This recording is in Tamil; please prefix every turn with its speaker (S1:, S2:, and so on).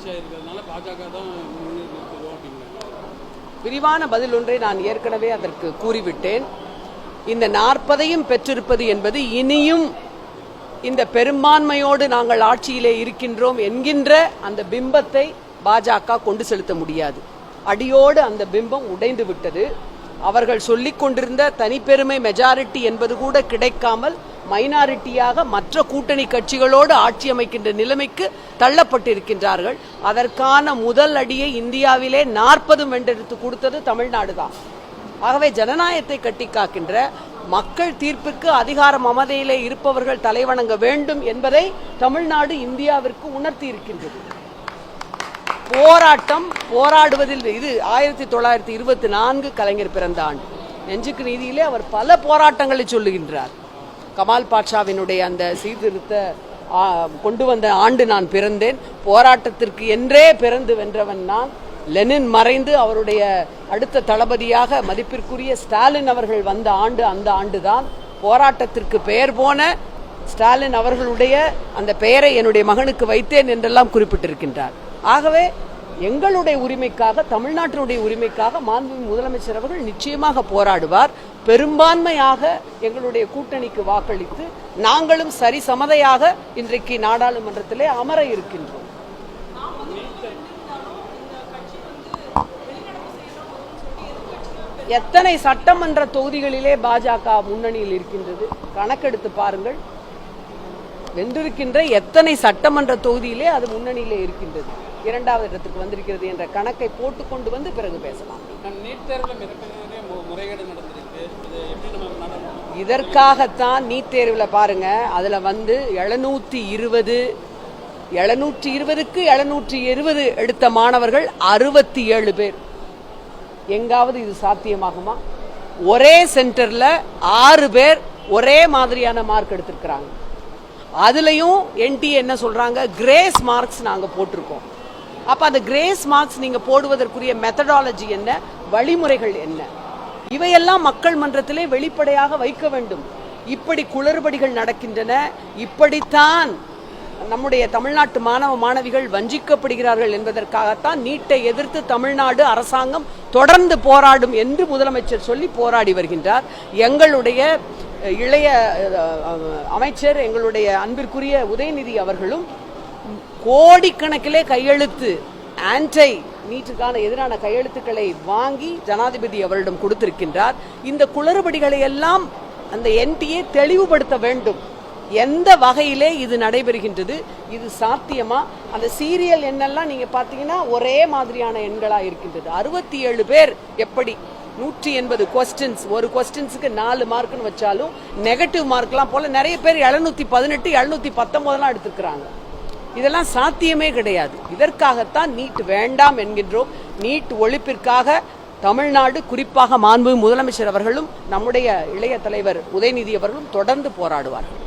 S1: ஆட்சியாக இருக்கிறதுனால பாஜக தான்
S2: விரிவான பதில் ஒன்றை நான் ஏற்கனவே அதற்கு கூறிவிட்டேன். இந்த 40ஐயும் பெற்றிருப்பது என்பது இனியும் இந்த பெரும்பான்மையோடு நாங்கள் ஆட்சியிலே இருக்கின்றோம் என்கின்ற அந்த பிம்பத்தை பாஜக கொண்டு செலுத்த முடியாது. அடியோடு அந்த பிம்பம் உடைந்து விட்டது. அவர்கள் சொல்லிக் கொண்டிருந்த தனிப்பெருமை மெஜாரிட்டி என்பது கூட கிடைக்காமல் மைனாரிட்டியாக மற்ற கூட்டணி கட்சிகளோடு ஆட்சி அமைக்கின்ற நிலைமைக்கு தள்ளப்பட்டிருக்கின்றார்கள். அதற்கான முதல் அடியை இந்தியாவிலே 40 வென்றெடுத்து கொடுத்தது தமிழ்நாடு தான். ஆகவே ஜனநாயகத்தை கட்டி காக்கின்ற மக்கள் தீர்ப்பிற்கு அதிகார மமதையிலே இருப்பவர்கள் தலைவணங்க வேண்டும் என்பதை தமிழ்நாடு இந்தியாவிற்கு உணர்த்தி இருக்கின்றது. போராடுவதில் இது 1924 கலைஞர் பிறந்த ஆண்டு. நெஞ்சுக்கு நீதியிலே அவர் பல போராட்டங்களை சொல்லுகின்றார். கமால் பாட்ஷாவினுடைய அந்த சீர்திருத்த கொண்டு வந்த ஆண்டு நான் பிறந்தேன், போராட்டத்திற்கு என்றே பிறந்து வென்றவன் நான். லெனின் மறைந்து அவருடைய அடுத்த தளபதியாக மதிப்பிற்குரிய ஸ்டாலின் அவர்கள் வந்த ஆண்டு அந்த ஆண்டுதான். போராட்டத்திற்கு பெயர் போன ஸ்டாலின் அவர்களுடைய அந்த பெயரை என்னுடைய மகனுக்கு வைத்தேன் என்றெல்லாம் குறிப்பிட்டிருக்கின்றார். ஆகவே எங்களுடைய உரிமைக்காக, தமிழ்நாட்டினுடைய உரிமைக்காக மாண்புமிகு முதலமைச்சர் அவர்கள் நிச்சயமாக போராடுவார். பெரும்பான்மையாக எங்களுடைய கூட்டணிக்கு வாக்களித்து நாங்களும் சரிசமதையாக இன்றைக்கு நாடாளுமன்றத்திலே அமர இருக்கின்றோம். எத்தனை சட்டமன்ற தொகுதிகளிலே பாஜக முன்னணியில் இருக்கின்றது கணக்கெடுத்து பாருங்கள். வென்றிருக்கின்ற எத்தனை சட்டமன்ற தொகுதியிலே அது முன்னணியிலே இருக்கின்றது, இரண்டாவது இடத்துக்கு வந்திருக்கிறது என்ற கணக்கை போட்டு கொண்டு வந்து பிறகு பேசலாம். இதற்காகத்தான் நீட் தேர்வில் பாருங்க, அதுல வந்து 720க்கு 720 எடுத்த மாணவர்கள் 67 பேர். எங்காவது இது சாத்தியமாகுமா? ஒரே சென்டர்ல 6 பேர் ஒரே மாதிரியான மார்க் எடுத்திருக்கிறாங்க. அதுலயும் என்டிஏ என்ன சொல்றாங்க, கிரேஸ் மார்க்ஸ் நாங்க போட்டிருக்கோம். அப்ப அந்த கிரேஸ் மார்க்ஸ் நீங்க போடுவதற்குரிய மெத்தடாலஜி என்ன, வழிமுறைகள் என்ன, இவையெல்லாம் மக்கள் மன்றத்திலே வெளிப்படையாக வைக்க வேண்டும். இப்படி குளறுபடிகள் நடக்கின்றன, இப்படித்தான் நம்முடைய தமிழ்நாட்டு மாணவ மாணவிகள் வஞ்சிக்கப்படுகிறார்கள் என்பதற்காகத்தான் நீட்டை எதிர்த்து தமிழ்நாடு அரசாங்கம் தொடர்ந்து போராடும் என்று முதலமைச்சர் சொல்லி போராடி வருகின்றார். எங்களுடைய இளைய அமைச்சர், எங்களுடைய அன்பிற்குரிய உதயநிதி அவர்களும் கோடிக்கணக்கிலே கையெழுத்து ஆன்டை நீட்டுக்கான எதிரான கையெழுத்துக்களை வாங்கி ஜனாதிபதி அவரிடம் கொடுத்திருக்கின்றார். இந்த குளறுபடிகளை எல்லாம் அந்த என்டிஏ தெளிவுபடுத்த வேண்டும். எந்த வகையிலே இது நடைபெறுகின்றது, இது சாத்தியமா? அந்த சீரியல் எண்ணெல்லாம் நீங்க பாத்தீங்கன்னா ஒரே மாதிரியான எண்களா இருக்கின்றது. 67 பேர் எப்படி 180 கொஸ்டின்ஸ், ஒரு கொஸ்டின்ஸுக்கு 4 மார்க்னு வச்சாலும் நெகட்டிவ் மார்க்லாம் போல நிறைய பேர் 718 719 எடுத்துக்கிறாங்க. இதெல்லாம் சாத்தியமே கிடையாது. இதற்காகத்தான் நீட் வேண்டாம் என்கின்றோம். நீட் ஒழிப்பிற்காக தமிழ்நாடு, குறிப்பாக மாண்புமிகு முதலமைச்சர் அவர்களும் நம்முடைய இளைய தலைவர் உதயநிதி அவர்களும் தொடர்ந்து போராடுவார்கள்.